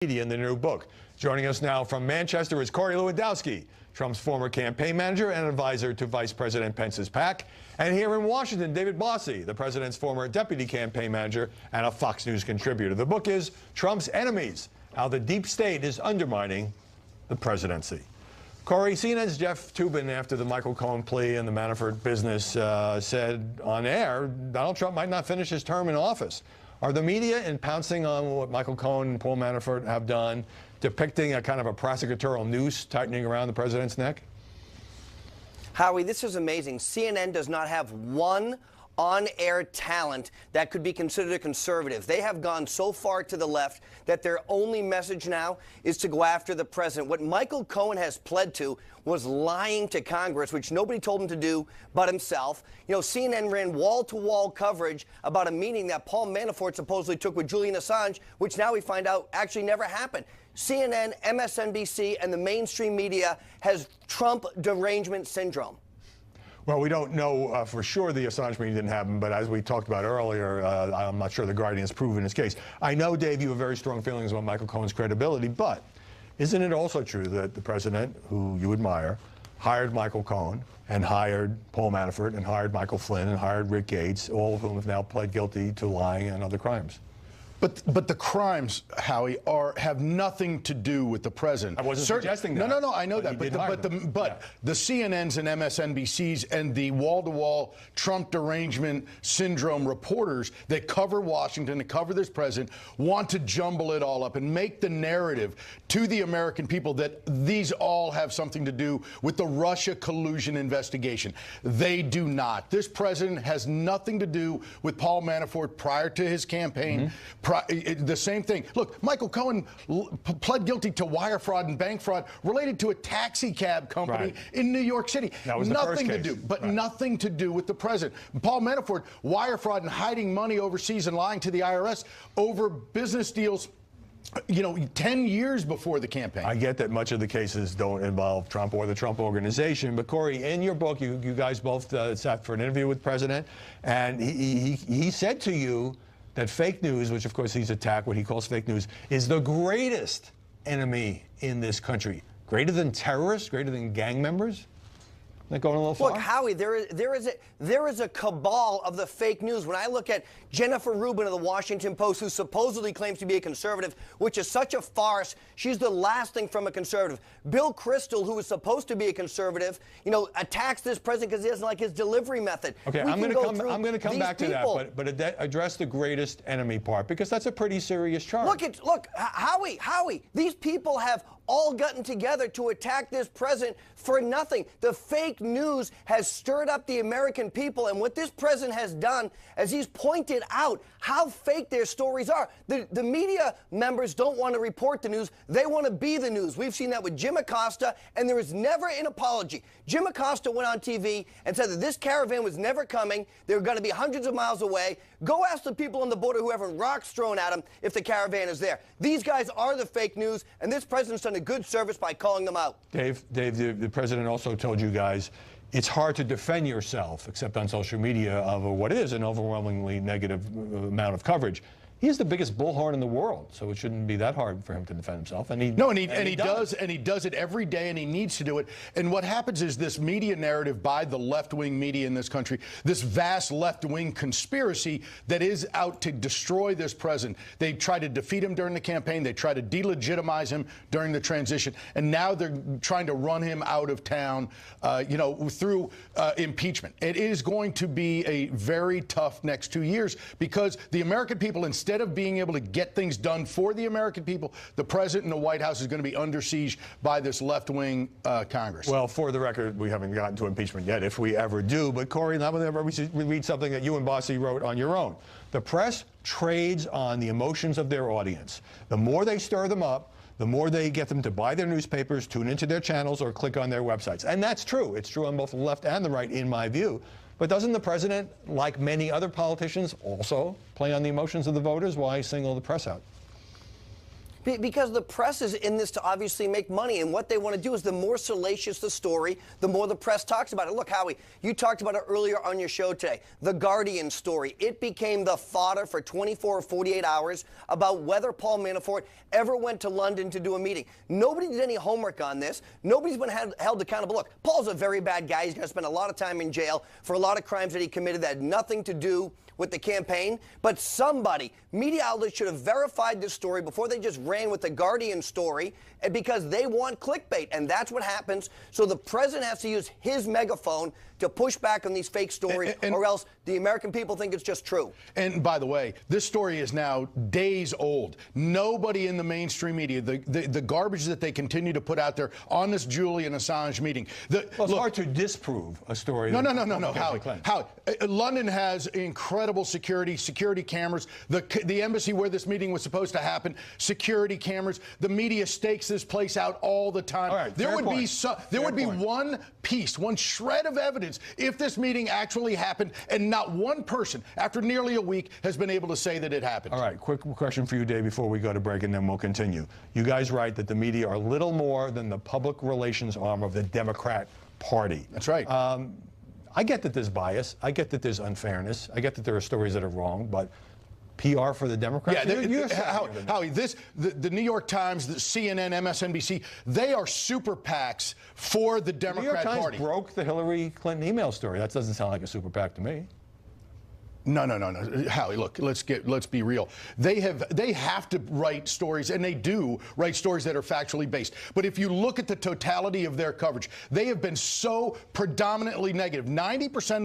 Media in the new book. Joining us now from Manchester is Corey Lewandowski, Trump's former campaign manager and advisor to Vice President Pence's PAC. And here in Washington, David Bossi, the president's former deputy campaign manager and a Fox News contributor. The book is Trump's Enemies: How the Deep State is Undermining the Presidency. Corey, CNN's Jeff Toobin, after the Michael Cohen plea and the Manafort business, said on air Donald Trump might not finish his term in office. Are the media, in pouncing on what Michael Cohen and Paul Manafort have done, depicting a kind of a prosecutorial noose tightening around the president's neck? Howie, this is amazing. CNN does not have one on-air talent that could be considered a conservative. They have gone so far to the left that their only message now is to go after the president. What Michael Cohen has pled to was lying to Congress, which nobody told him to do but himself. You know, CNN ran wall-to-wall coverage about a meeting that Paul Manafort supposedly took with Julian Assange, which now we find out actually never happened. CNN, MSNBC, and the mainstream media has Trump derangement syndrome. Well, we don't know for sure the Assange meeting didn't happen, but as we talked about earlier, I'm not sure the Guardian has proven his case. I know, Dave, you have very strong feelings about Michael Cohen's credibility, but isn't it also true that the president, who you admire, hired Michael Cohen and hired Paul Manafort and hired Michael Flynn and hired Rick Gates, all of whom have now pled guilty to lying and other crimes? But the crimes, Howie, have nothing to do with the president. I wasn't suggesting that. No, I know that. But the CNNs and MSNBCs and the wall-to-wall Trump derangement syndrome reporters that cover Washington, that cover this president, want to jumble it all up and make the narrative to the American people that these all have something to do with the Russia collusion investigation. They do not. This president has nothing to do with Paul Manafort prior to his campaign. The same thing. Look, Michael Cohen pled guilty to wire fraud and bank fraud related to a taxi cab company in New York City. That was nothing to do, but nothing to do with the president. Paul Manafort, wire fraud and hiding money overseas and lying to the IRS over business deals, you know, 10 years before the campaign. I get that much of the cases don't involve Trump or the Trump organization, but Corey, in your book, you guys both sat for an interview with the president, and he said to you that fake news, which of course he's attacked, what he calls fake news, is the greatest enemy in this country. Greater than terrorists, greater than gang members? Isn't that going a little far? Look, Howie, there is a cabal of the fake news. When I look at Jennifer Rubin of the Washington Post, who supposedly claims to be a conservative, which is such a farce, she's the last thing from a conservative. Bill Kristol, who is supposed to be a conservative, you know, attacks this president because he doesn't like his delivery method. Okay, I'm going to come back to that, but address the greatest enemy part, because that's a pretty serious charge. Look, Howie, these people have all gotten together to attack this president for nothing. The fake news has stirred up the American people, and what this president has done is he's pointed out how fake their stories are. The media members don't want to report the news. They want to be the news. We've seen that with Jim Acosta, and there was never an apology. Jim Acosta went on TV and said that this caravan was never coming. They were going to be hundreds of miles away. Go ask the people on the border who have rocks thrown at them if the caravan is there. These guys are the fake news, and this president's done a good service by calling them out. Dave, the president also told you guys it's hard to defend yourself, except on social media, of what is an overwhelmingly negative amount of coverage. He's the biggest bullhorn in the world, so it shouldn't be that hard for him to defend himself. And he does it every day, and he needs to do it. And what happens is this media narrative by the left-wing media in this country, this vast left-wing conspiracy that is out to destroy this president. They try to defeat him during the campaign. They try to delegitimize him during the transition, and now they're trying to run him out of town, you know, through impeachment. It is going to be a very tough next 2 years because the American people, instead of being able to get things done for the American people, the president and the White House is going to be under siege by this left-wing Congress. Well, for the record, we haven't gotten to impeachment yet, if we ever do. But, Corey, now whenever we read something that you and Bossi wrote on your own. The press trades on the emotions of their audience. The more they stir them up, the more they get them to buy their newspapers, tune into their channels, or click on their websites. And that's true. It's true on both the left and the right, in my view. But doesn't the president, like many other politicians, also play on the emotions of the voters? Why single the press out? Because the press is in this to obviously make money, and what they want to do is the more salacious the story, the more the press talks about it. Look, Howie, you talked about it earlier on your show today, the Guardian story. It became the fodder for 24 or 48 hours about whether Paul Manafort ever went to London to do a meeting. Nobody did any homework on this. Nobody's been held accountable. Look, Paul's a very bad guy. He's going to spend a lot of time in jail for a lot of crimes that he committed that had nothing to do with the campaign, but somebody, media outlets should have verified this story before they just ran with the Guardian story, and because they want clickbait, and that's what happens. So the president has to use his megaphone to push back on these fake stories, or else the American people think it's just true. And by the way, this story is now days old. Nobody in the mainstream media, the garbage that they continue to put out there on this Julian Assange meeting. It's hard to disprove a story. No, Howie. London has incredible security cameras. The embassy where this meeting was supposed to happen, security cameras. The media stakes this place out all the time. All right, there would be one piece, one shred of evidence if this meeting actually happened, and not one person after nearly a week has been able to say that it happened. All right, quick question for you, Dave, before we go to break, and then we'll continue. You guys write that the media are little more than the public relations arm of the Democrat Party. That's right. I get that there's bias. I get that there's unfairness. I get that there are stories that are wrong, but PR for the Democrats? Yeah, Howie, the New York Times, the CNN, MSNBC, they are super PACs for the Democrat Party. The New York Times broke the Hillary Clinton email story. That doesn't sound like a super PAC to me. No. Howie, look, let's be real. They have to write stories, and they do write stories that are factually based. But if you look at the totality of their coverage, they have been so predominantly negative. 90%